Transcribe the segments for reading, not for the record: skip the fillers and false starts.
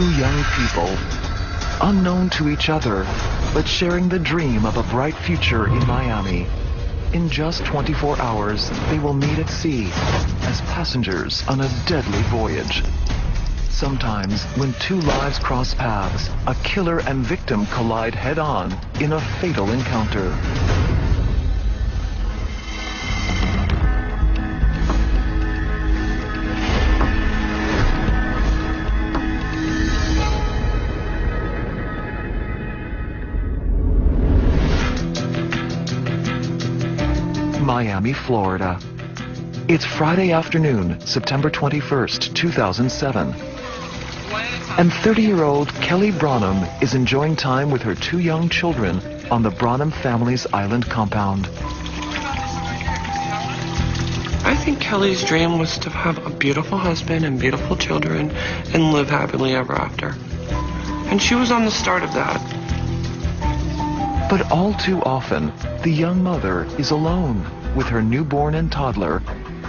Two young people, unknown to each other, but sharing the dream of a bright future in Miami. In just 24 hours, they will meet at sea as passengers on a deadly voyage. Sometimes, when two lives cross paths, a killer and victim collide head-on in a fatal encounter. Miami, Florida. It's Friday afternoon, September 21st, 2007. And 30-year-old Kelly Branham is enjoying time with her two young children on the Branham family's island compound. I think Kelly's dream was to have a beautiful husband and beautiful children and live happily ever after. And she was on the start of that. But all too often, the young mother is alone with her newborn and toddler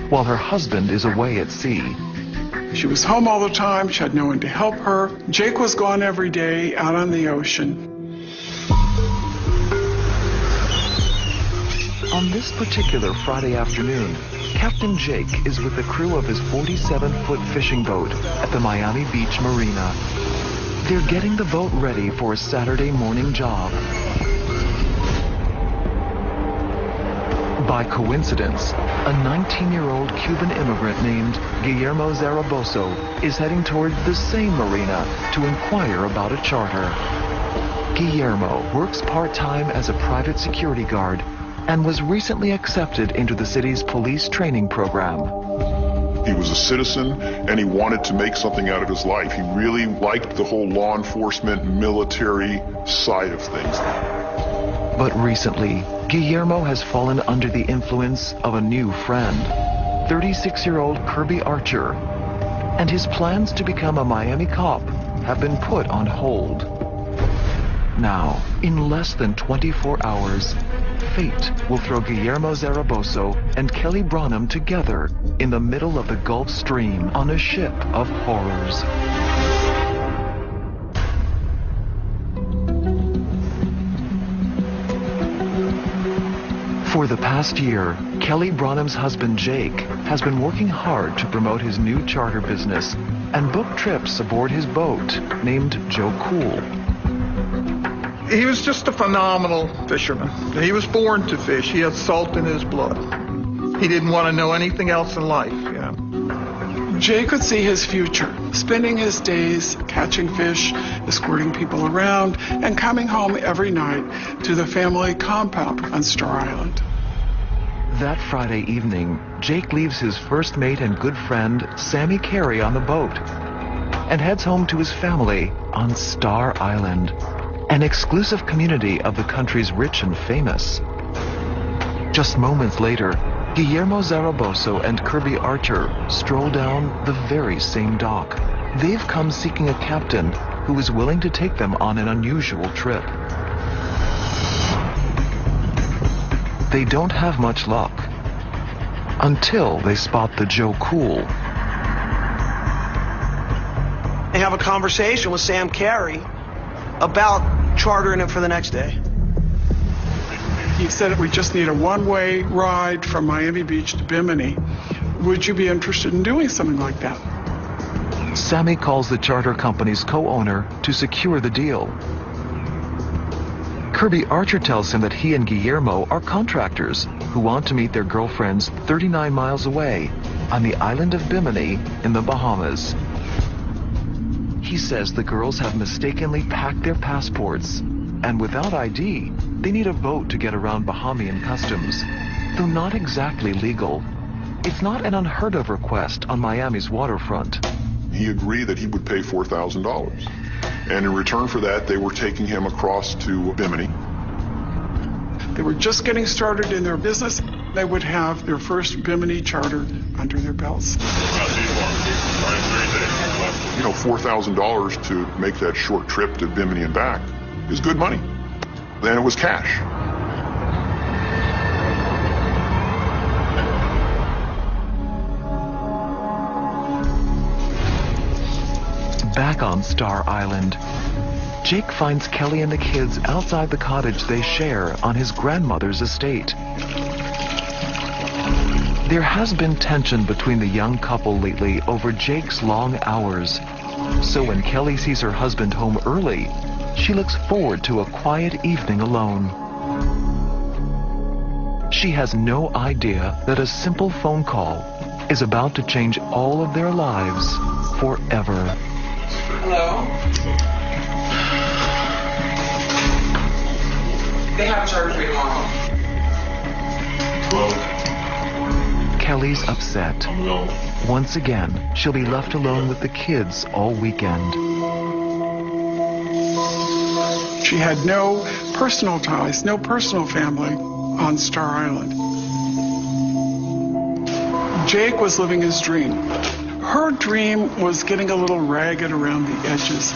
while her husband is away at sea. She was home all the time. She had no one to help her. Jake was gone every day out on the ocean. On this particular Friday afternoon, Captain Jake is with the crew of his 47-foot fishing boat at the Miami Beach Marina. They're getting the boat ready for a Saturday morning job. By coincidence, a 19-year-old Cuban immigrant named Guillermo Zaraboso is heading toward the same marina to inquire about a charter. Guillermo works part-time as a private security guard and was recently accepted into the city's police training program. He was a citizen and he wanted to make something out of his life. He really liked the whole law enforcement, military side of things. But recently, Guillermo has fallen under the influence of a new friend, 36-year-old Kirby Archer, and his plans to become a Miami cop have been put on hold. Now, in less than 24 hours, fate will throw Guillermo Zaraboso and Kelly Branham together in the middle of the Gulf Stream on a ship of horrors. For the past year, Kelly Branham's husband Jake has been working hard to promote his new charter business and book trips aboard his boat named Joe Cool. He was just a phenomenal fisherman. He was born to fish. He had salt in his blood. He didn't want to know anything else in life. Jay could see his future, spending his days catching fish, escorting people around, and coming home every night to the family compound on Star Island. That Friday evening, Jake leaves his first mate and good friend, Sammy Carey, on the boat and heads home to his family on Star Island, an exclusive community of the country's rich and famous. Just moments later, Guillermo Zaraboso and Kirby Archer stroll down the very same dock. They've come seeking a captain who is willing to take them on an unusual trip. They don't have much luck until they spot the Joe Cool. They have a conversation with Sam Carey about chartering it for the next day. He said, we just need a one-way ride from Miami Beach to Bimini. Would you be interested in doing something like that? Sammy calls the charter company's co-owner to secure the deal. Kirby Archer tells him that he and Guillermo are contractors who want to meet their girlfriends 39 miles away on the island of Bimini in the Bahamas. He says the girls have mistakenly packed their passports, and without ID, they need a boat to get around Bahamian customs. Though not exactly legal, it's not an unheard of request on Miami's waterfront. He agreed that he would pay $4,000. And in return for that, they were taking him across to Bimini. They were just getting started in their business. They would have their first Bimini charter under their belts. You know, $4,000 to make that short trip to Bimini and back is good money. Then it was cash. Back back on Star Island. Jake finds Kelly and the kids outside the cottage they share on his grandmother's estate. There has been tension between the young couple lately over Jake's long hours. So when Kelly sees her husband home early, she looks forward to a quiet evening alone. She has no idea that a simple phone call is about to change all of their lives forever. Hello? They have charter for you tomorrow. Kelly's upset. Once again, she'll be left alone with the kids all weekend. She had no personal ties, no personal family on Star Island. Jake was living his dream. Her dream was getting a little ragged around the edges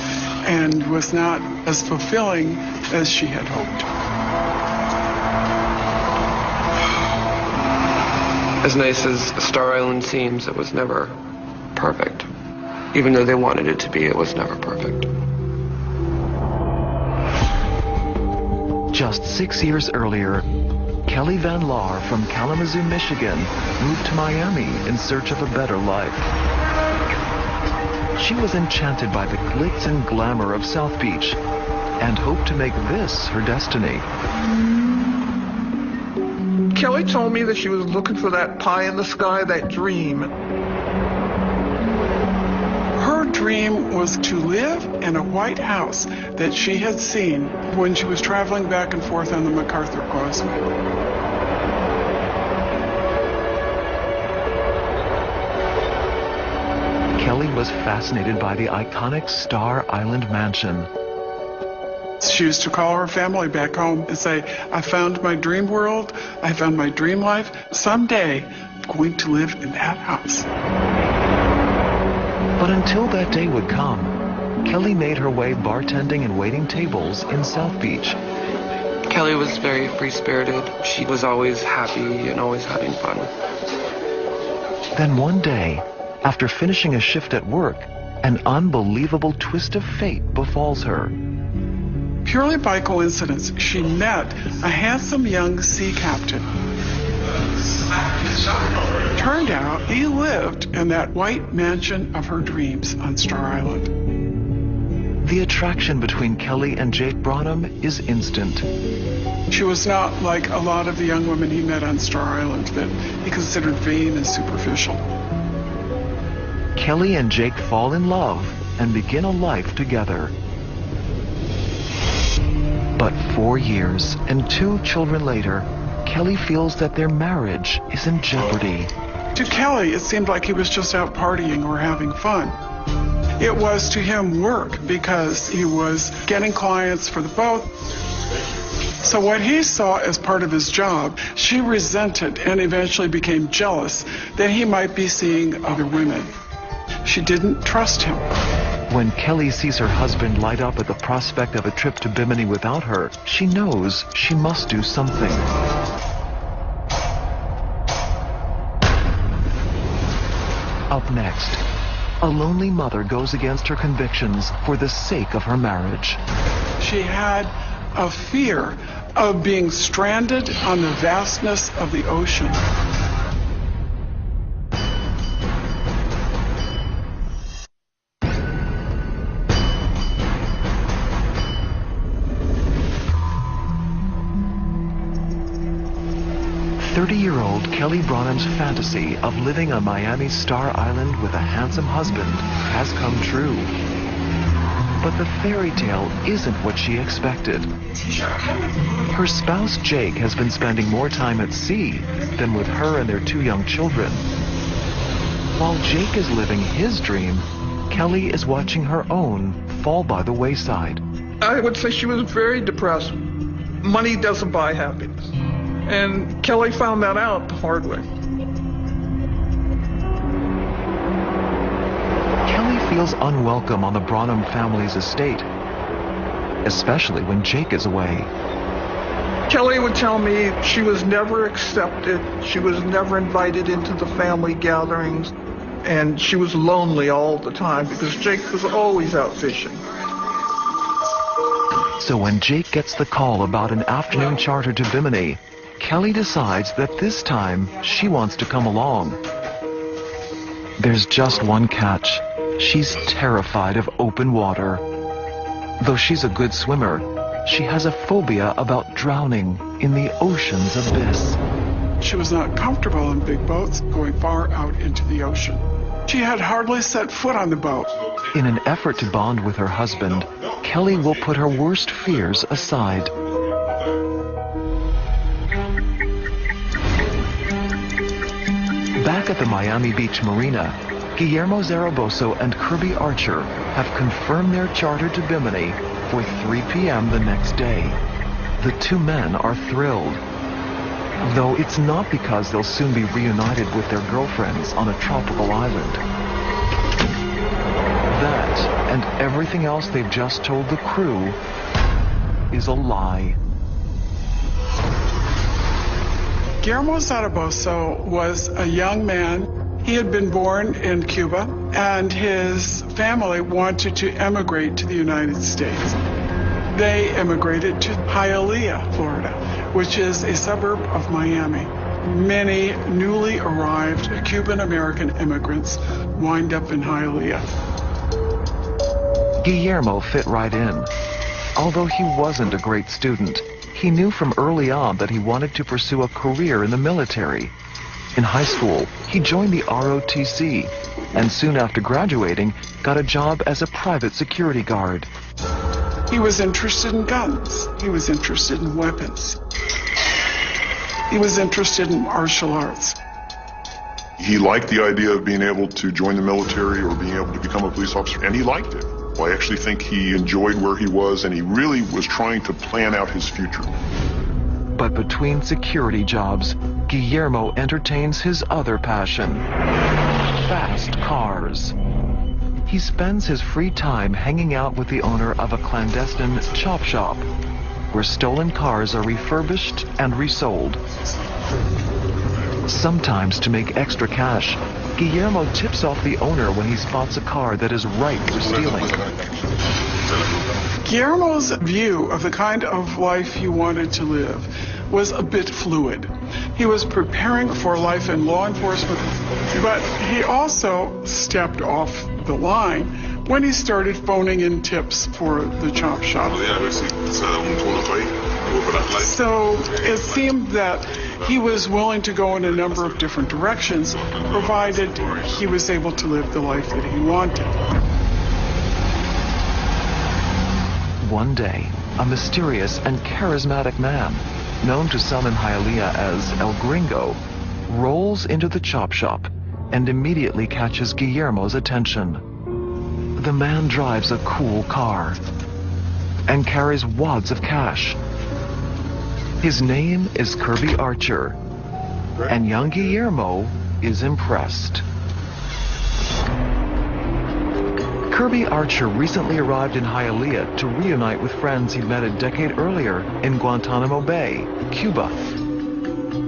and was not as fulfilling as she had hoped. As nice as Star Island seems, it was never perfect. Even though they wanted it to be, it was never perfect. Just 6 years earlier, Kelly Van Laar from Kalamazoo, Michigan, moved to Miami in search of a better life. She was enchanted by the glitz and glamour of South Beach and hoped to make this her destiny. Kelly told me that she was looking for that pie in the sky, that dream. Her dream was to live in a white house that she had seen when she was traveling back and forth on the MacArthur Causeway. Kelly was fascinated by the iconic Star Island mansion. She used to call her family back home and say, I found my dream world, I found my dream life. Someday, I'm going to live in that house. But until that day would come, Kelly made her way bartending and waiting tables in South Beach. Kelly was very free-spirited. She was always happy and always having fun. Then one day, after finishing a shift at work, an unbelievable twist of fate befalls her. Purely by coincidence, she met a handsome young sea captain. Turned out he lived in that white mansion of her dreams on Star Island. The attraction between Kelly and Jake Branham is instant. She was not like a lot of the young women he met on Star Island that he considered vain and superficial. Kelly and Jake fall in love and begin a life together. But 4 years and 2 children later, Kelly feels that their marriage is in jeopardy. To Kelly, it seemed like he was just out partying or having fun. It was to him work because he was getting clients for the boat. So what he saw as part of his job, she resented and eventually became jealous that he might be seeing other women. She didn't trust him. When Kelly sees her husband light up at the prospect of a trip to Bimini without her, she knows she must do something. Up next, a lonely mother goes against her convictions for the sake of her marriage. She had a fear of being stranded on the vastness of the ocean. Thirty-year-old Kelly Branham's fantasy of living on Miami's Star Island with a handsome husband has come true. But the fairy tale isn't what she expected. Her spouse Jake has been spending more time at sea than with her and their 2 young children. While Jake is living his dream, Kelly is watching her own fall by the wayside. I would say she was very depressed. Money doesn't buy happiness. And Kelly found that out the hard way. Kelly feels unwelcome on the Branham family's estate, especially when Jake is away. Kelly would tell me she was never accepted. She was never invited into the family gatherings. and she was lonely all the time because Jake was always out fishing. So when Jake gets the call about an afternoon charter to Bimini, Kelly decides that this time she wants to come along. There's just one catch. She's terrified of open water. Though she's a good swimmer, she has a phobia about drowning in the ocean's abyss. She was not comfortable in big boats going far out into the ocean. She had hardly set foot on the boat. In an effort to bond with her husband, Kelly will put her worst fears aside. Back at the Miami Beach Marina, Guillermo Zaragoza and Kirby Archer have confirmed their charter to Bimini for 3 p.m. the next day. The two men are thrilled, though it's not because they'll soon be reunited with their girlfriends on a tropical island. That, and everything else they've just told the crew, is a lie. Guillermo Zaragoza was a young man. He had been born in Cuba, and his family wanted to emigrate to the United States. They emigrated to Hialeah, Florida, which is a suburb of Miami. Many newly arrived Cuban-American immigrants wind up in Hialeah. Guillermo fit right in. Although he wasn't a great student, he knew from early on that he wanted to pursue a career in the military. In high school, he joined the ROTC, and soon after graduating, got a job as a private security guard. He was interested in guns. He was interested in weapons. He was interested in martial arts. He liked the idea of being able to join the military or being able to become a police officer, and he liked it. Well, I actually think he enjoyed where he was, and he really was trying to plan out his future. But between security jobs, Guillermo entertains his other passion: fast cars. He spends his free time hanging out with the owner of a clandestine chop shop, where stolen cars are refurbished and resold. Sometimes, to make extra cash, Guillermo tips off the owner when he spots a car that is ripe for stealing. Guillermo's view of the kind of life he wanted to live was a bit fluid. He was preparing for life in law enforcement, but he also stepped off the line when he started phoning in tips for the chop shop. So it seemed that he was willing to go in a number of different directions, provided he was able to live the life that he wanted. One day, a mysterious and charismatic man, known to some in Hialeah as El Gringo, rolls into the chop shop and immediately catches Guillermo's attention. The man drives a cool car and carries wads of cash. His name is Kirby Archer, and young Guillermo is impressed. Kirby Archer recently arrived in Hialeah to reunite with friends he'd met a decade earlier in Guantanamo Bay, Cuba.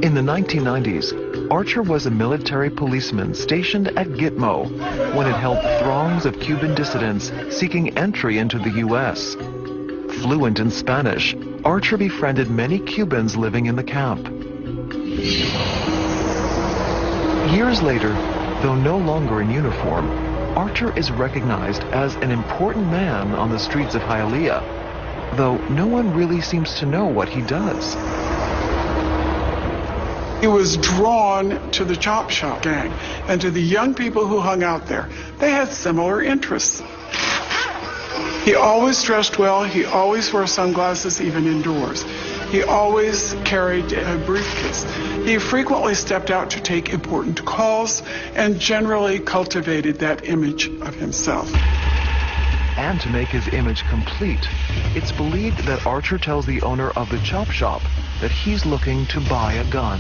In the 1990s, Archer was a military policeman stationed at Gitmo when it helped throngs of Cuban dissidents seeking entry into the U.S. Fluent in Spanish, Archer befriended many Cubans living in the camp. Years later, though no longer in uniform, Archer is recognized as an important man on the streets of Hialeah, though no one really seems to know what he does. He was drawn to the chop shop gang and to the young people who hung out there. They had similar interests. He always dressed well. He always wore sunglasses, even indoors. He always carried a briefcase. He frequently stepped out to take important calls and generally cultivated that image of himself. And to make his image complete, it's believed that Archer tells the owner of the chop shop that he's looking to buy a gun.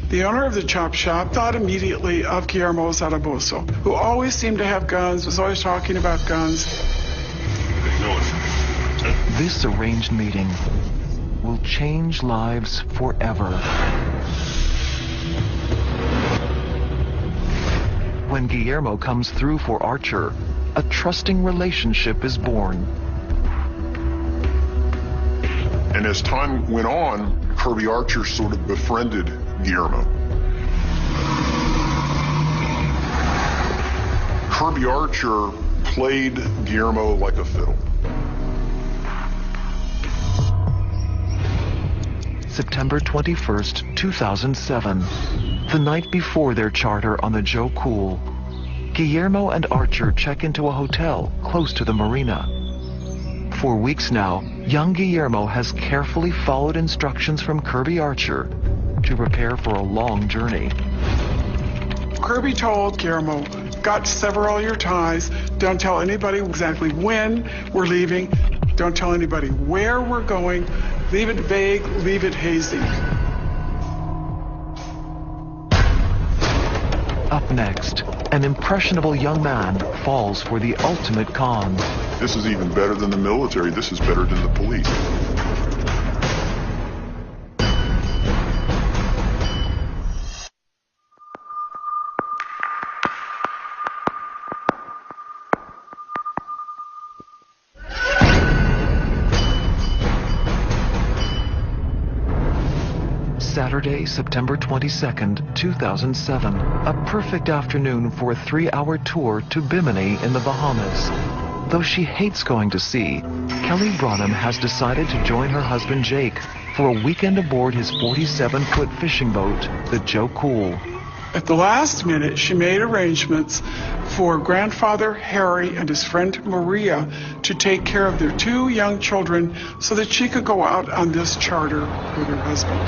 The owner of the chop shop thought immediately of Guillermo Zaragoza, who always seemed to have guns, was always talking about guns. This arranged meeting will change lives forever. When Guillermo comes through for Archer, a trusting relationship is born. And as time went on, Kirby Archer sort of befriended Guillermo. Kirby Archer played Guillermo like a fiddle. September 21st, 2007, the night before their charter on the Joe Cool. Guillermo and Archer check into a hotel close to the marina. For weeks now, young Guillermo has carefully followed instructions from Kirby Archer to prepare for a long journey. Kirby told Guillermo, got to sever all your ties. Don't tell anybody exactly when we're leaving. Don't tell anybody where we're going. Leave it vague, leave it hazy. Up next, an impressionable young man falls for the ultimate con. This is even better than the military. This is better than the police. Saturday, September 22nd, 2007. A perfect afternoon for a 3-hour tour to Bimini in the Bahamas. Though she hates going to sea, Kelly Branham has decided to join her husband Jake for a weekend aboard his 47-foot fishing boat, the Joe Cool. At the last minute, she made arrangements for grandfather Harry and his friend Maria to take care of their 2 young children so that she could go out on this charter with her husband.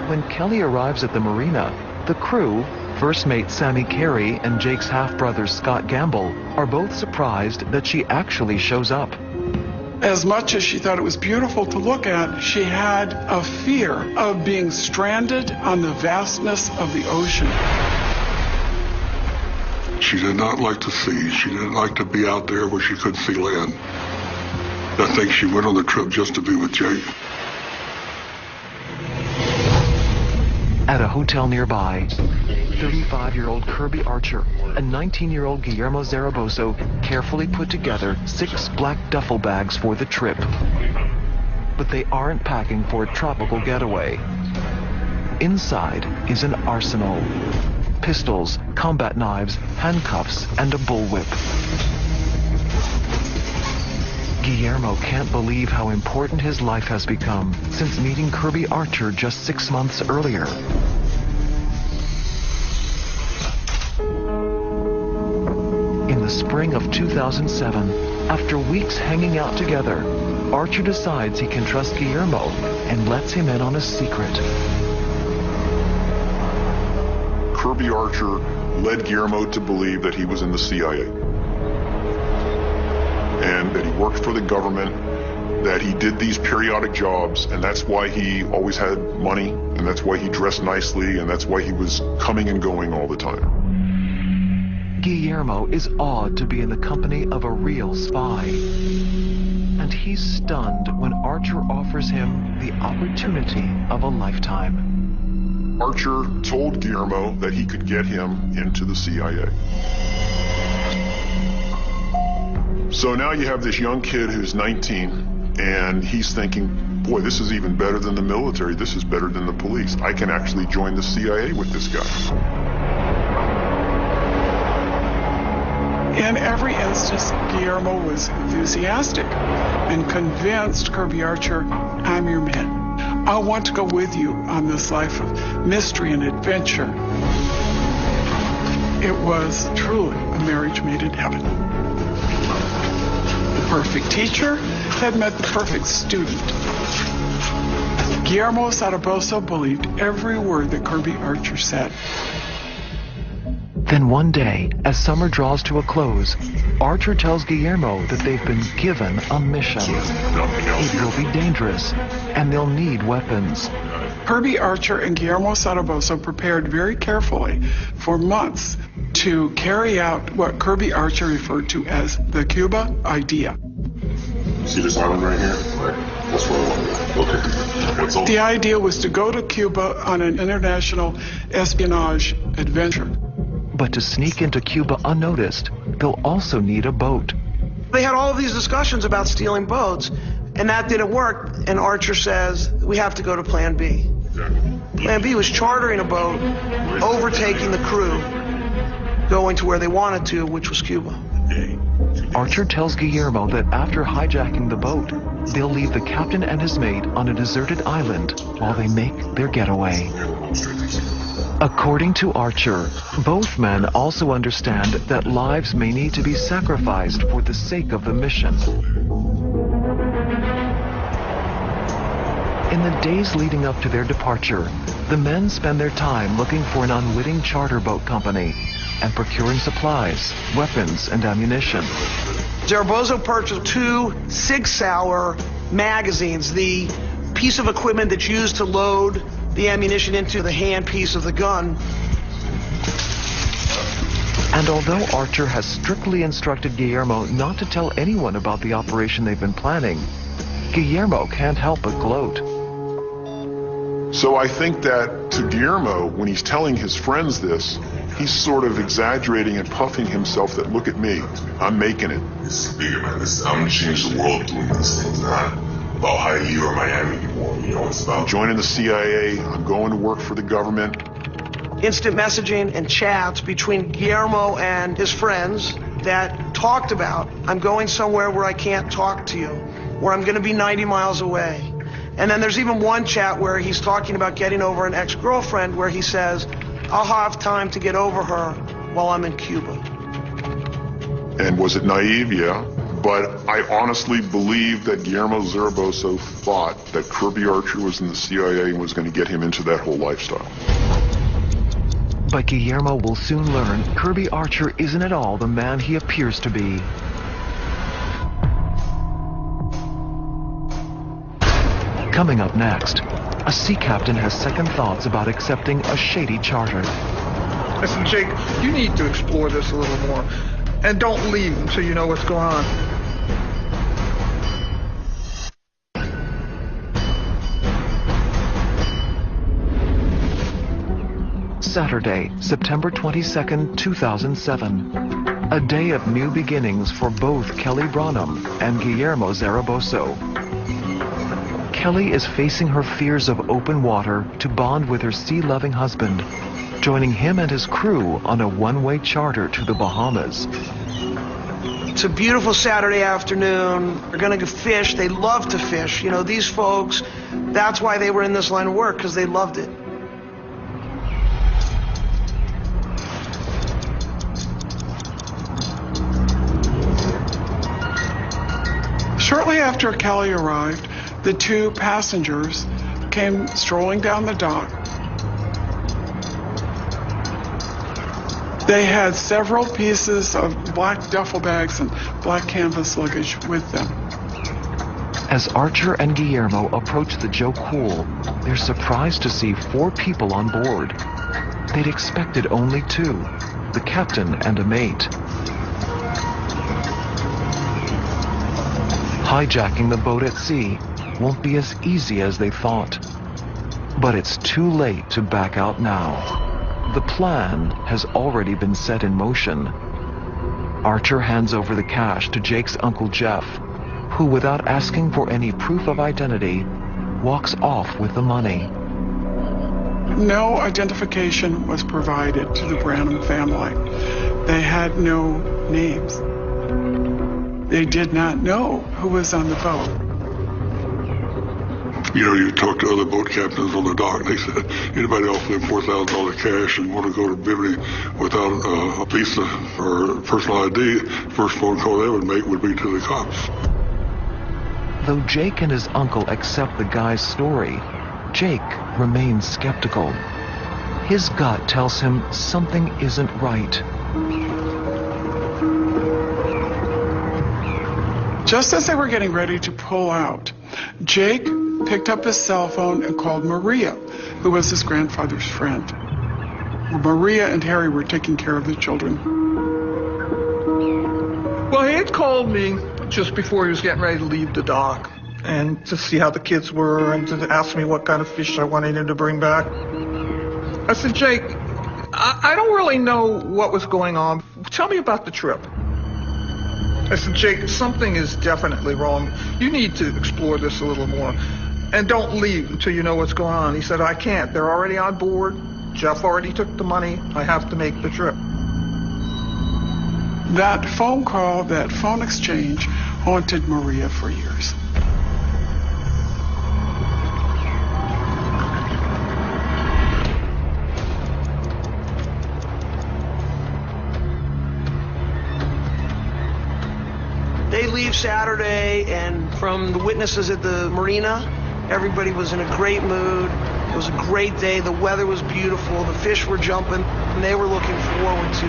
When Kelly arrives at the marina, the crew, first mate Sammy Carey and Jake's half-brother Scott Gamble, are both surprised that she actually shows up. As much as she thought it was beautiful to look at, she had a fear of being stranded on the vastness of the ocean. She did not like the sea. She didn't like to be out there where she couldn't see land. I think she went on the trip just to be with Jake. At a hotel nearby, 35-year-old Kirby Archer and 19-year-old Guillermo Zaragoza carefully put together 6 black duffel bags for the trip. But they aren't packing for a tropical getaway. Inside is an arsenal. Pistols, combat knives, handcuffs, and a bullwhip. Guillermo can't believe how important his life has become since meeting Kirby Archer just 6 months earlier. In the spring of 2007, after weeks hanging out together, Archer decides he can trust Guillermo and lets him in on a secret. Kirby Archer led Guillermo to believe that he was in the CIA. And that he worked for the government, that he did these periodic jobs, and that's why he always had money, and that's why he dressed nicely, and that's why he was coming and going all the time. Guillermo is awed to be in the company of a real spy. And he's stunned when Archer offers him the opportunity of a lifetime. Archer told Guillermo that he could get him into the CIA. So now you have this young kid who's 19, and he's thinking, boy, this is even better than the military. This is better than the police. I can actually join the CIA with this guy. In every instance, Guillermo was enthusiastic and convinced Kirby Archer, I'm your man. I want to go with you on this life of mystery and adventure. It was truly a marriage made in heaven. The perfect teacher had met the perfect student. Guillermo Zaragoza believed every word that Kirby Archer said. Then one day, as summer draws to a close, Archer tells Guillermo that they've been given a mission. It will be dangerous, and they'll need weapons. Kirby Archer and Guillermo Zaragoza prepared very carefully for months to carry out what Kirby Archer referred to as the Cuba idea. See this island right here? What's wrong with it? Okay. What's The idea was to go to Cuba on an international espionage adventure. But to sneak into Cuba unnoticed, they'll also need a boat. They had all of these discussions about stealing boats, and that didn't work. And Archer says, we have to go to Plan B. Plan B was chartering a boat, overtaking the crew, going to where they wanted to, which was Cuba. Archer tells Guillermo that after hijacking the boat, they'll leave the captain and his mate on a deserted island while they make their getaway. According to Archer, both men also understand that lives may need to be sacrificed for the sake of the mission. In the days leading up to their departure, the men spend their time looking for an unwitting charter boat company and procuring supplies, weapons, and ammunition. Zaragoza purchased 2 Sig Sauer magazines, the piece of equipment that's used to load the ammunition into the handpiece of the gun. And although Archer has strictly instructed Guillermo not to tell anyone about the operation they've been planning, Guillermo can't help but gloat. So I think that to Guillermo, when he's telling his friends this, he's sort of exaggerating and puffing himself that, look at me, I'm making it. It's bigger, man. I'm gonna change the world doing these things, not about Haiti or Miami anymore. You know, it's about I'm joining the CIA, I'm going to work for the government. Instant messaging and chats between Guillermo and his friends that talked about, I'm going somewhere where I can't talk to you, where I'm gonna be 90 miles away. And then there's even one chat where he's talking about getting over an ex-girlfriend where he says, I'll have time to get over her while I'm in Cuba. And was it naive? Yeah. But I honestly believe that Guillermo Zaragoza thought that Kirby Archer was in the CIA and was going to get him into that whole lifestyle. But Guillermo will soon learn Kirby Archer isn't at all the man he appears to be. Coming up next, a sea captain has second thoughts about accepting a shady charter. Listen, Jake, you need to explore this a little more. And don't leave until you know what's going on. Saturday, September 22nd, 2007. A day of new beginnings for both Kelly Branham and Guillermo Zaragoza. Kelly is facing her fears of open water to bond with her sea-loving husband, joining him and his crew on a one-way charter to the Bahamas. It's a beautiful Saturday afternoon. They're gonna go fish. They love to fish. You know, these folks, that's why they were in this line of work, because they loved it. Shortly after Kelly arrived, the 2 passengers came strolling down the dock. They had several pieces of black duffel bags and black canvas luggage with them. As Archer and Guillermo approach the Joe Cool, they're surprised to see 4 people on board. They'd expected only 2, the captain and a mate. Hijacking the boat at sea won't be as easy as they thought. But it's too late to back out now. The plan has already been set in motion. Archer hands over the cash to Jake's Uncle Jeff, who, without asking for any proof of identity, walks off with the money. No identification was provided to the Branham family. They had no names. They did not know who was on the boat. You know, you talk to other boat captains on the dock, and they said, anybody offering them $4,000 cash and want to go to Bimini without a visa or personal ID, first phone call they would make would be to the cops. Though Jake and his uncle accept the guy's story, Jake remains skeptical. His gut tells him something isn't right. Just as they were getting ready to pull out, Jake picked up his cell phone and called Maria, who was his grandfather's friend. Maria and Harry were taking care of the children. Well, he had called me just before he was getting ready to leave the dock. and to see how the kids were and to ask me what kind of fish I wanted him to bring back. I said, Jake, I don't really know what was going on. Tell me about the trip. I said, Jake, something is definitely wrong. You need to explore this a little more. And don't leave until you know what's going on. He said, I can't. They're already on board. Jeff already took the money. I have to make the trip. That phone call, that phone exchange, haunted Maria for years. They leave Saturday, and from the witnesses at the marina, everybody was in a great mood. It was a great day. The weather was beautiful. The fish were jumping, and they were looking forward to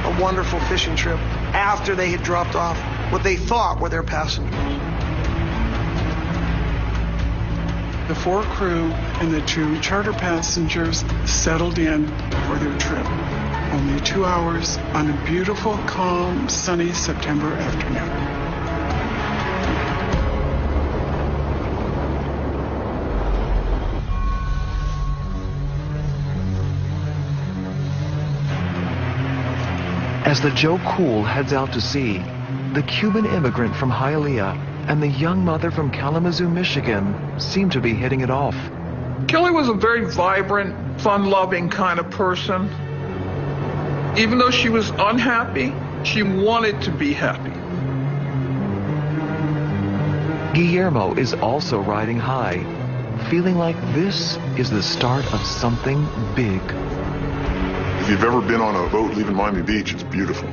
a wonderful fishing trip after they had dropped off what they thought were their passengers. The 4 crew and the 2 charter passengers settled in for their trip. Only 2 hours on a beautiful, calm, sunny September afternoon. As the Joe Cool heads out to sea, the Cuban immigrant from Hialeah and the young mother from Kalamazoo, Michigan seem to be hitting it off. Kelly was a very vibrant, fun-loving kind of person. Even though she was unhappy, she wanted to be happy. Guillermo is also riding high, feeling like this is the start of something big. If you've ever been on a boat leaving Miami Beach, it's beautiful.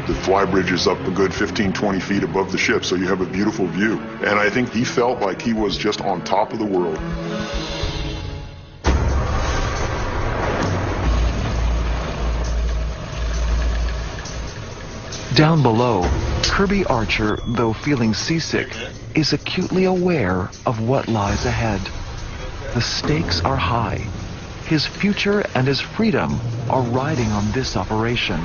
The flybridge is up a good 15, 20 feet above the ship, so you have a beautiful view. And I think he felt like he was just on top of the world. Down below, Kirby Archer, though feeling seasick, is acutely aware of what lies ahead. The stakes are high. His future and his freedom are riding on this operation.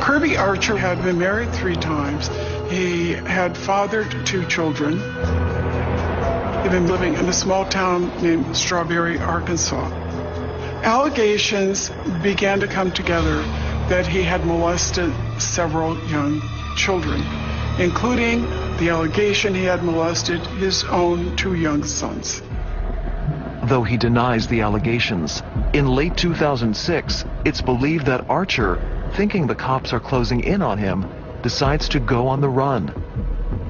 Kirby Archer had been married 3 times. He had fathered 2 children. He'd been living in a small town named Strawberry, Arkansas. Allegations began to come together that he had molested several young children, including the allegation he had molested his own 2 young sons. Though he denies the allegations, in late 2006, it's believed that Archer, thinking the cops are closing in on him, decides to go on the run.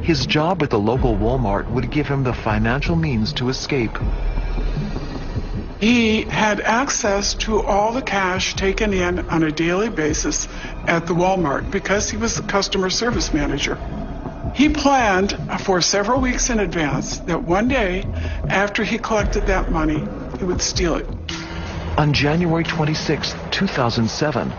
His job at the local Walmart would give him the financial means to escape. He had access to all the cash taken in on a daily basis at the Walmart because he was the customer service manager. He planned for several weeks in advance that one day, after he collected that money, he would steal it. On January 26, 2007,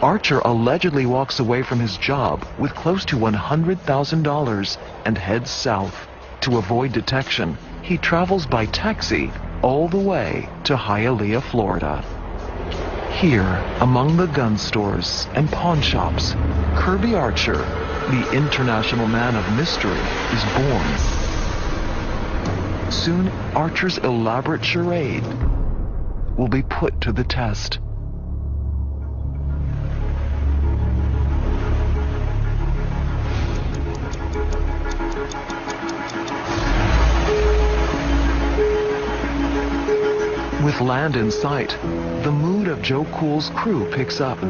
Archer allegedly walks away from his job with close to $100,000 and heads south. To avoid detection, he travels by taxi all the way to Hialeah, Florida. Here, among the gun stores and pawn shops, Kirby Archer, the international man of mystery, is born. Soon, Archer's elaborate charade will be put to the test. With land in sight, the mood of Joe Cool's crew picks up.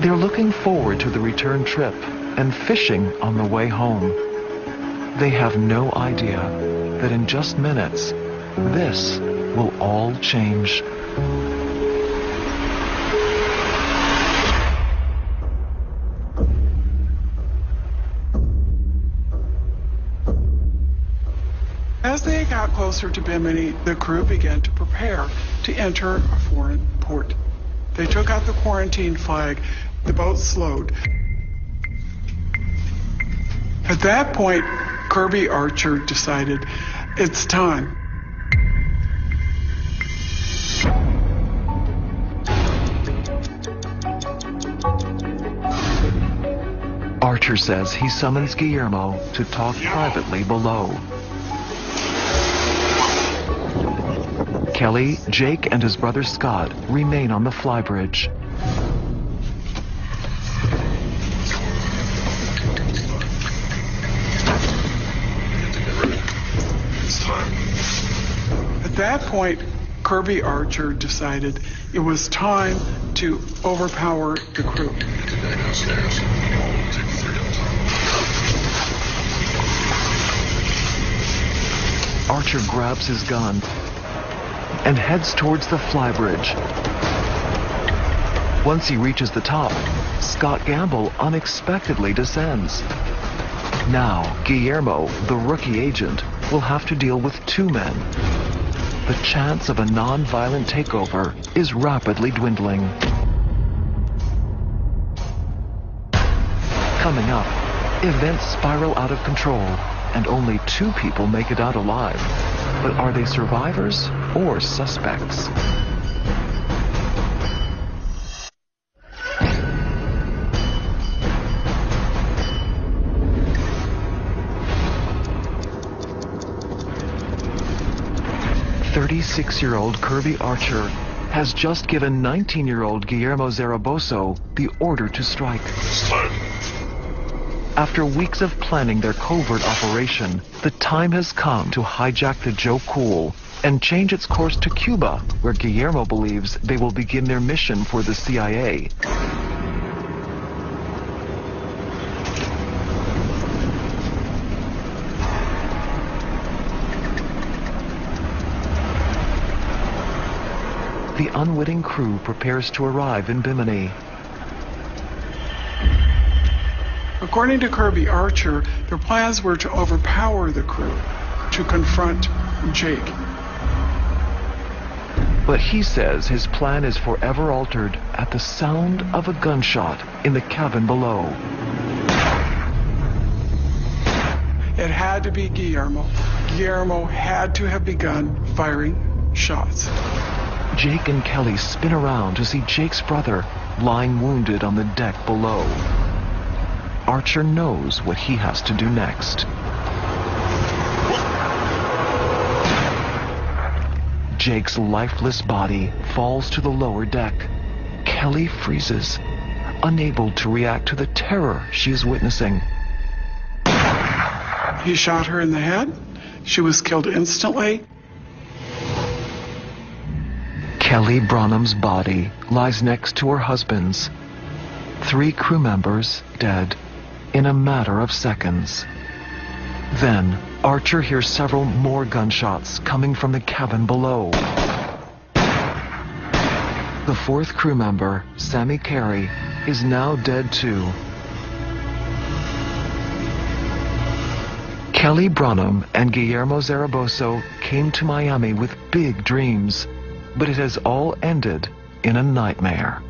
They're looking forward to the return trip and fishing on the way home. They have no idea that in just minutes, this will all change. As they got closer to Bimini, the crew began to prepare to enter a foreign port. They took out the quarantine flag. The boat slowed. At that point, Kirby Archer decided it's time. Archer says he summons Guillermo to talk privately below. Kelly, Jake, and his brother Scott remain on the flybridge. At that point, Kirby Archer decided it was time to overpower the crew. Archer grabs his gun and heads towards the flybridge. Once he reaches the top, Scott Gamble unexpectedly descends. Now, Guillermo, the rookie agent, will have to deal with two men. The chance of a non-violent takeover is rapidly dwindling. Coming up, events spiral out of control, and only two people make it out alive. But are they survivors or suspects? "36-year-old Kirby Archer has just given 19-year-old Guillermo Zaragoza the order to strike. It's time. After weeks of planning their covert operation, the time has come to hijack the Joe Cool and change its course to Cuba, where Guillermo believes they will begin their mission for the CIA. The unwitting crew prepares to arrive in Bimini. According to Kirby Archer, their plans were to overpower the crew, to confront Jake. But he says his plan is forever altered at the sound of a gunshot in the cabin below. It had to be Guillermo. Guillermo had to have begun firing shots. Jake and Kelly spin around to see Jake's brother lying wounded on the deck below. Archer knows what he has to do next. Jake's lifeless body falls to the lower deck. Kelly freezes, unable to react to the terror she is witnessing. He shot her in the head. She was killed instantly. Kelly Branham's body lies next to her husband's. 3 crew members dead in a matter of seconds. Then, Archer hears several more gunshots coming from the cabin below. The 4th crew member, Sammy Carey, is now dead too. Kelly Branham and Guillermo Zaragoza came to Miami with big dreams, but it has all ended in a nightmare.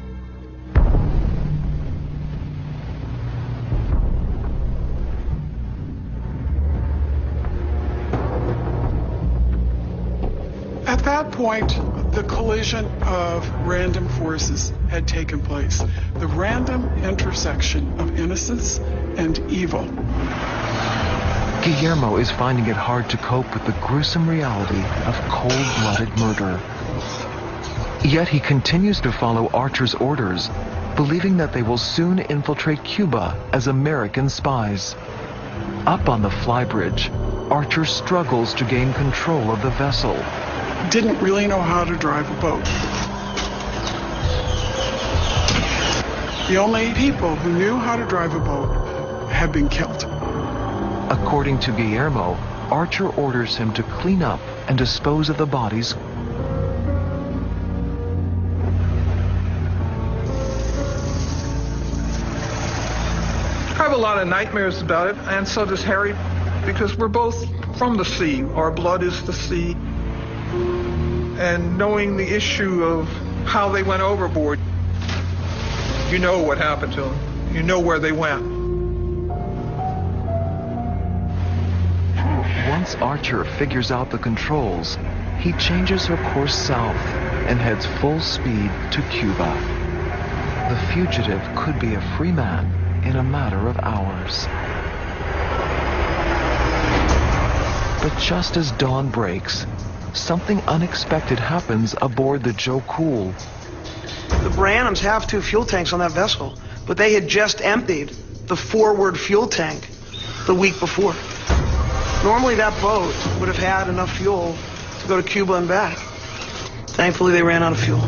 At that point, the collision of random forces had taken place. The random intersection of innocence and evil. Guillermo is finding it hard to cope with the gruesome reality of cold-blooded murder. Yet he continues to follow Archer's orders, believing that they will soon infiltrate Cuba as American spies. Up on the flybridge, Archer struggles to gain control of the vessel. Didn't really know how to drive a boat. The only people who knew how to drive a boat had been killed. According to Guillermo, Archer orders him to clean up and dispose of the bodies. I have a lot of nightmares about it, and so does Harry, because we're both from the sea. Our blood is the sea. And knowing the issue of how they went overboard, you know what happened to them. You know where they went. Once Archer figures out the controls, he changes her course south and heads full speed to Cuba. The fugitive could be a free man in a matter of hours. But just as dawn breaks, something unexpected happens aboard the Joe Cool. The Branhams have 2 fuel tanks on that vessel, but they had just emptied the forward fuel tank the week before. Normally that boat would have had enough fuel to go to Cuba and back. Thankfully, they ran out of fuel.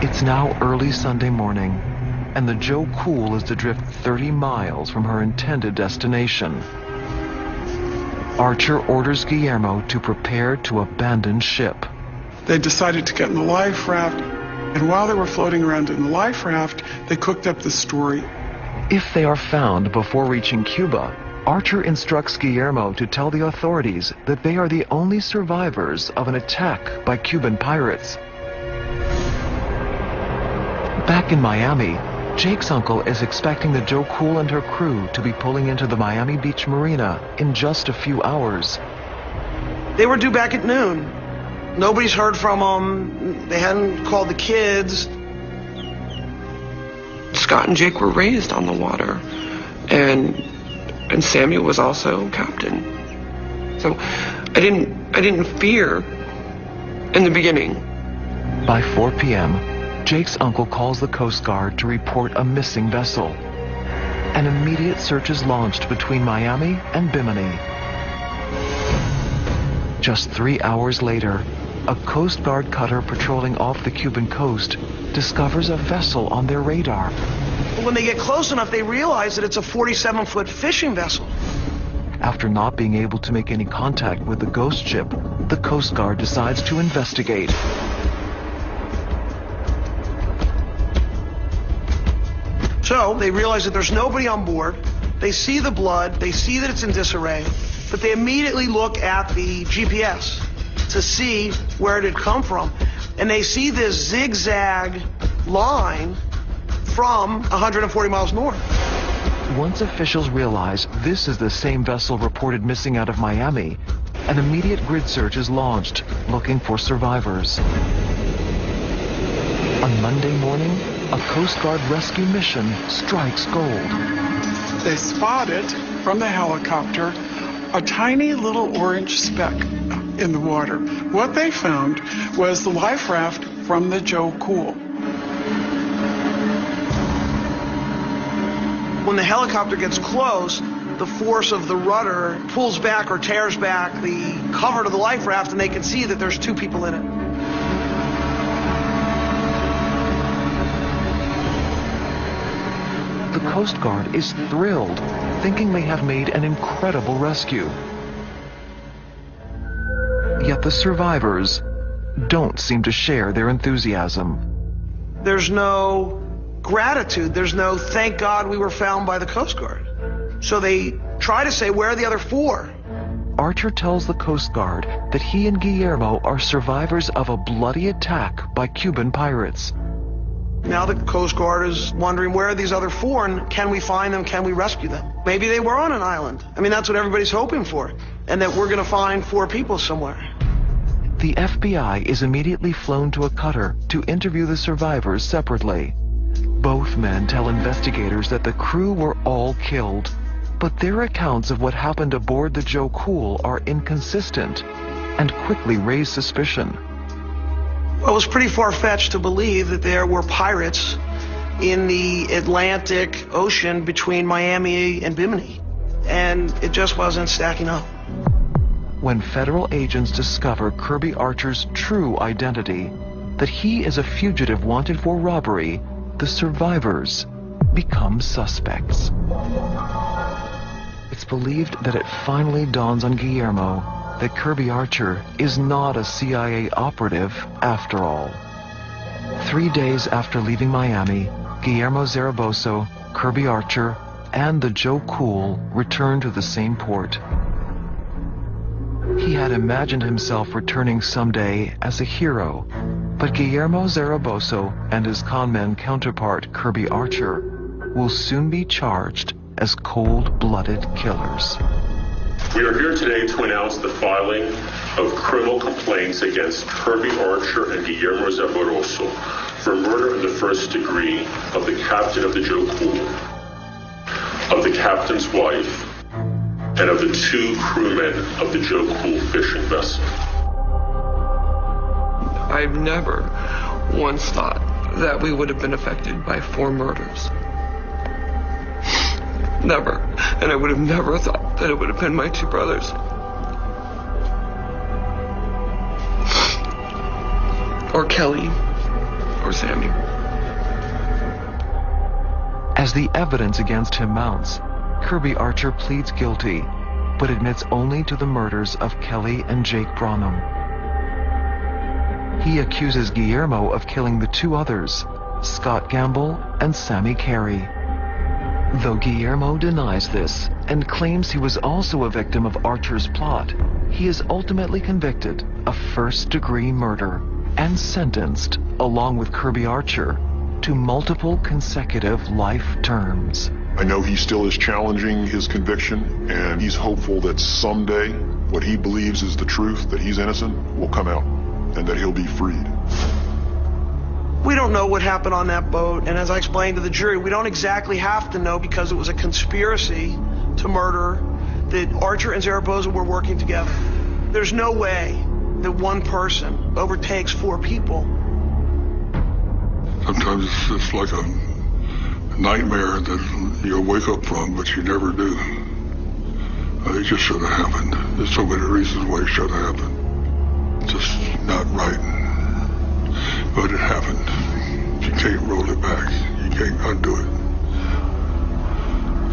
It's now early Sunday morning, and the Joe Cool is to drift 30 miles from her intended destination. Archer orders Guillermo to prepare to abandon ship. They decided to get in the life raft, and while they were floating around in the life raft, they cooked up the story. If they are found before reaching Cuba, Archer instructs Guillermo to tell the authorities that they are the only survivors of an attack by Cuban pirates. Back in Miami, Jake's uncle is expecting the Joe Cool and her crew to be pulling into the Miami Beach Marina in just a few hours. They were due back at noon. Nobody's heard from them. They hadn't called the kids. Scott and Jake were raised on the water, and Sammy was also captain. So I didn't fear in the beginning. By 4 p.m., Jake's uncle calls the Coast Guard to report a missing vessel. An immediate search is launched between Miami and Bimini. Just 3 hours later, a Coast Guard cutter patrolling off the Cuban coast discovers a vessel on their radar. When they get close enough, they realize that it's a 47-foot fishing vessel. After not being able to make any contact with the ghost ship, the Coast Guard decides to investigate. So they realize that there's nobody on board. They see the blood. They see that it's in disarray. But they immediately look at the GPS to see where it had come from. And they see this zigzag line from 140 miles north. Once officials realize this is the same vessel reported missing out of Miami, an immediate grid search is launched, looking for survivors. On Monday morning, a Coast Guard rescue mission strikes gold. They spotted from the helicopter a tiny little orange speck in the water. What they found was the life raft from the Joe Cool. When the helicopter gets close, the force of the rudder pulls back or tears back the cover to the life raft, and they can see that there's 2 people in it. The Coast Guard is thrilled, thinking they have made an incredible rescue. Yet the survivors don't seem to share their enthusiasm. There's no gratitude. There's no thank God we were found by the Coast Guard. So they try to say, where are the other 4? Archer tells the Coast Guard that he and Guillermo are survivors of a bloody attack by Cuban pirates. Now the Coast Guard is wondering, where are these other 4, and can we find them? Can we rescue them? Maybe they were on an island. I mean, that's what everybody's hoping for, and that we're going to find 4 people somewhere. The FBI is immediately flown to a cutter to interview the survivors separately. Both men tell investigators that the crew were all killed, but their accounts of what happened aboard the Joe Cool are inconsistent and quickly raise suspicion. Well, it was pretty far-fetched to believe that there were pirates in the Atlantic Ocean between Miami and Bimini, and it just wasn't stacking up. When federal agents discover Kirby Archer's true identity, that he is a fugitive wanted for robbery, the survivors become suspects. It's believed that it finally dawns on Guillermo that Kirby Archer is not a CIA operative after all. 3 days after leaving Miami, Guillermo Zaragoza, Kirby Archer, and the Joe Cool return to the same port. He had imagined himself returning someday as a hero, but Guillermo Zaragoza and his conman counterpart Kirby Archer will soon be charged as cold-blooded killers. We are here today to announce the filing of criminal complaints against Kirby Archer and Guillermo Zaragoza for murder in the first degree of the captain of the Joe Cool, of the captain's wife, and of the 2 crewmen of the Joe Cool fishing vessel. I've never once thought that we would have been affected by 4 murders. Never. And I would have never thought that it would have been my 2 brothers. Or Kelly. Or Sammy. As the evidence against him mounts, Kirby Archer pleads guilty, but admits only to the murders of Kelly and Jake Branham. He accuses Guillermo of killing the 2 others, Scott Gamble and Sammy Carey. Though Guillermo denies this and claims he was also a victim of Archer's plot, he is ultimately convicted of first-degree murder and sentenced, along with Kirby Archer, to multiple consecutive life terms. I know he still is challenging his conviction, and he's hopeful that someday what he believes is the truth, that he's innocent, will come out, and that he'll be freed. We don't know what happened on that boat, and as I explained to the jury, we don't exactly have to know because it was a conspiracy to murder that Archer and Zaragoza were working together. There's no way that one person overtakes 4 people. Sometimes it's like a nightmare that you'll wake up from, but you never do. It just should have happened. There's so many reasons why it should have happened. Just not right. But it happened. You can't roll it back. You can't undo it.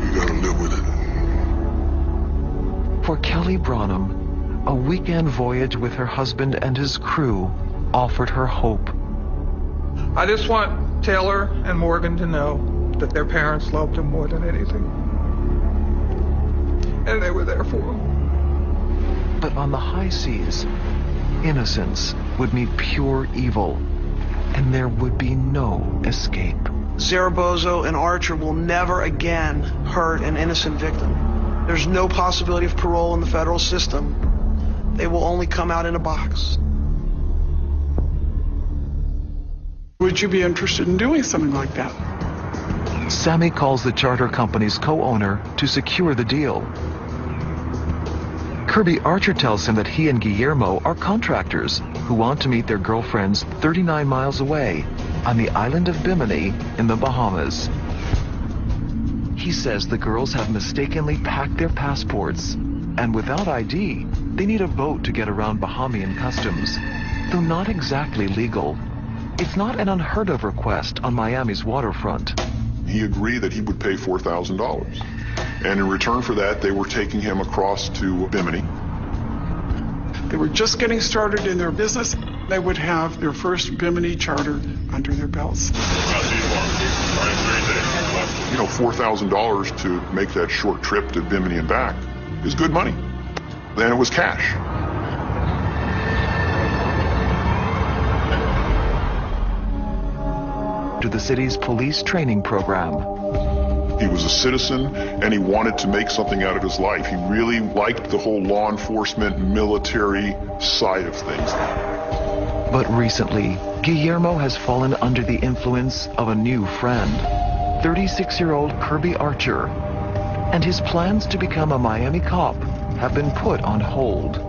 You gotta live with it. For Kelly Branham, a weekend voyage with her husband and his crew offered her hope. I just want Taylor and Morgan to know that their parents loved them more than anything. And they were there for them. But on the high seas, innocence would meet pure evil, and there would be no escape. Zaragoza and Archer will never again hurt an innocent victim. There's no possibility of parole in the federal system. They will only come out in a box. Would you be interested in doing something like that? Sammy calls the charter company's co-owner to secure the deal. Kirby Archer tells him that he and Guillermo are contractors who want to meet their girlfriends 39 miles away on the island of Bimini in the Bahamas. He says the girls have mistakenly packed their passports, and without ID, they need a boat to get around Bahamian customs, though not exactly legal. It's not an unheard of request on Miami's waterfront. He agreed that he would pay $4,000. And in return for that, they were taking him across to Bimini. They were just getting started in their business. They would have their first Bimini charter under their belts. You know, $4,000 to make that short trip to Bimini and back is good money. Then it was cash. To the city's police training program. He was a citizen, and he wanted to make something out of his life. He really liked the whole law enforcement, military side of things. But recently, Guillermo has fallen under the influence of a new friend, 36-year-old Kirby Archer, and his plans to become a Miami cop have been put on hold.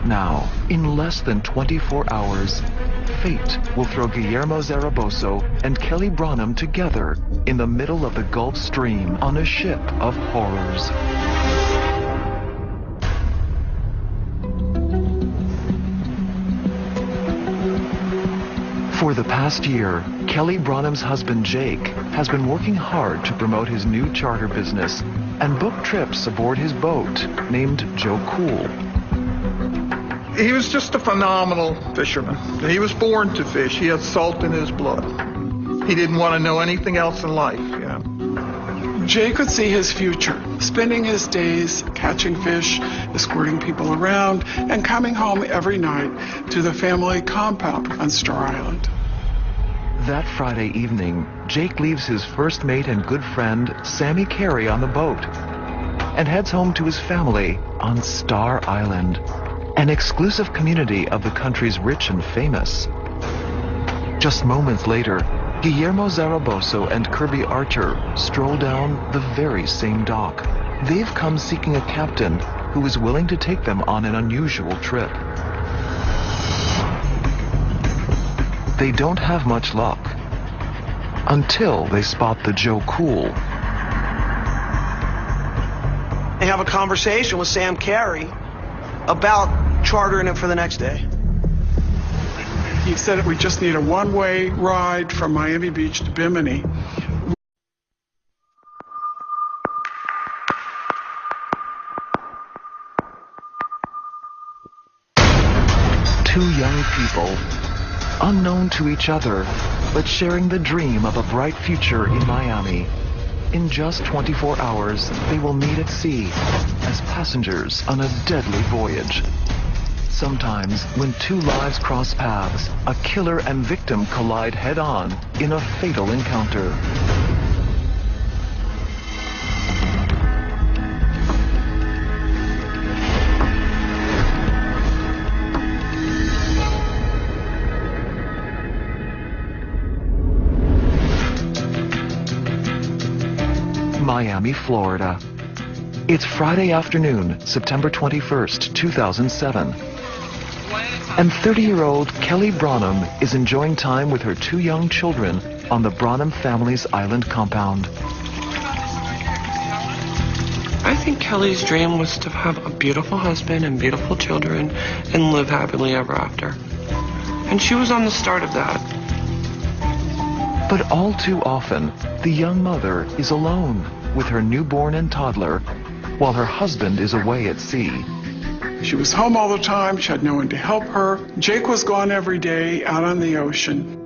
Now, in less than 24 hours, fate will throw Guillermo Zaragoza and Kelly Branham together in the middle of the Gulf Stream on a ship of horrors. For the past year, Kelly Branham's husband Jake has been working hard to promote his new charter business and book trips aboard his boat named Joe Cool. He was just a phenomenal fisherman. He was born to fish. He had salt in his blood. He didn't want to know anything else in life, you know. Jay could see his future, spending his days catching fish, escorting people around, and coming home every night to the family compound on Star Island. That Friday evening, Jake leaves his first mate and good friend, Sammy Carey, on the boat and heads home to his family on Star Island, an exclusive community of the country's rich and famous. Just moments later, Guillermo Zaragoza and Kirby Archer stroll down the very same dock. They've come seeking a captain who is willing to take them on an unusual trip. They don't have much luck until they spot the Joe Cool. I have a conversation with Sam Carey about chartering him for the next day. He said we just need a one-way ride from Miami Beach to Bimini. Two young people, unknown to each other, but sharing the dream of a bright future in Miami. In just 24 hours, they will meet at sea as passengers on a deadly voyage. Sometimes, when two lives cross paths, a killer and victim collide head-on in a fatal encounter. Miami, Florida. It's Friday afternoon, September 21st, 2007. And 30-year-old Kelly Branham is enjoying time with her two young children on the Branham family's island compound. I think Kelly's dream was to have a beautiful husband and beautiful children and live happily ever after. And she was on the start of that. But all too often, the young mother is alone with her newborn and toddler, while her husband is away at sea. She was home all the time. She had no one to help her. Jake was gone every day out on the ocean.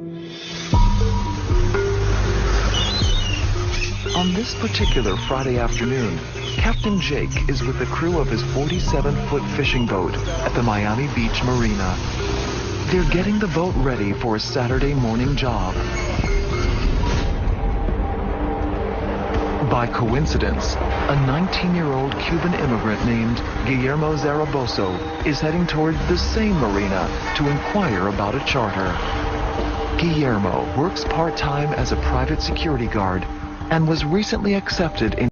On this particular Friday afternoon, Captain Jake is with the crew of his 47-foot fishing boat at the Miami Beach Marina. They're getting the boat ready for a Saturday morning job. By coincidence, a 19-year-old Cuban immigrant named Guillermo Zaragoza is heading toward the same marina to inquire about a charter. Guillermo works part-time as a private security guard and was recently accepted in